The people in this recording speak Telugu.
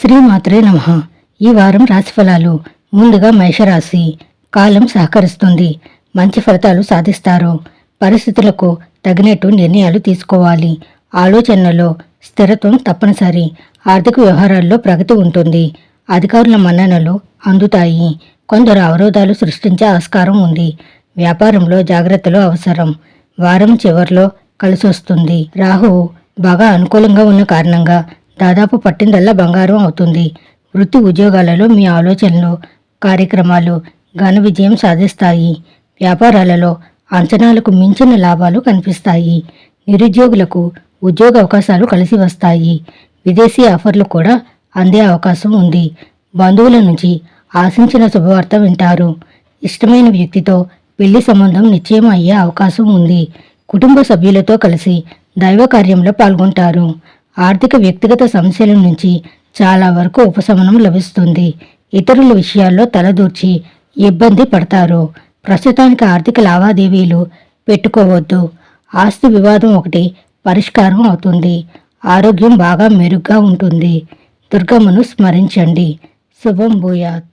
శ్రీమాత్రే నమః. ఈ వారం రాశిఫలాలు. ముందుగా మేషరాశి. కాలం సహకరిస్తుంది. మంచి ఫలితాలు సాధిస్తారు. పరిస్థితులకు తగినట్టు నిర్ణయాలు తీసుకోవాలి. ఆలోచనలలో స్థిరత్వం తప్పనిసరి. ఆర్థిక వ్యవహారాల్లో ప్రగతి ఉంటుంది. అధికారుల మన్ననలు అందుతాయి. కొందరు అవరోధాలు సృష్టించే ఆస్కారం ఉంది. వ్యాపారంలో జాగ్రత్తలు అవసరం. వారం చివరిలో కలిసొస్తుంది. రాహువు బాగా అనుకూలంగా ఉన్న కారణంగా దాదాపు పట్టిందల్లా బంగారం అవుతుంది. వృత్తి ఉద్యోగాలలో మీ ఆలోచనలు కార్యక్రమాలు ఘన విజయం సాధిస్తాయి. వ్యాపారాలలో అంచనాలకు మించిన లాభాలు కనిపిస్తాయి. నిరుద్యోగులకు ఉద్యోగ అవకాశాలు కలిసి వస్తాయి. విదేశీ ఆఫర్లు కూడా అందే అవకాశం ఉంది. బంధువుల నుంచి ఆశించిన శుభవార్త వింటారు. ఇష్టమైన వ్యక్తితో పెళ్లి సంబంధం నిశ్చయం అయ్యే అవకాశం ఉంది. కుటుంబ సభ్యులతో కలిసి దైవ కార్యంలో పాల్గొంటారు. ఆర్థిక వ్యక్తిగత సమస్యల నుంచి చాలా వరకు ఉపశమనం లభిస్తుంది. ఇతరుల విషయాల్లో తలదూర్చి ఇబ్బంది పడతారు. ప్రస్తుతానికి ఆర్థిక లావాదేవీలు పెట్టుకోవద్దు. ఆస్తి వివాదం ఒకటి పరిష్కారం అవుతుంది. ఆరోగ్యం బాగా మెరుగ్గా ఉంటుంది. దుర్గమ్మను స్మరించండి. శుభం భూయాత్.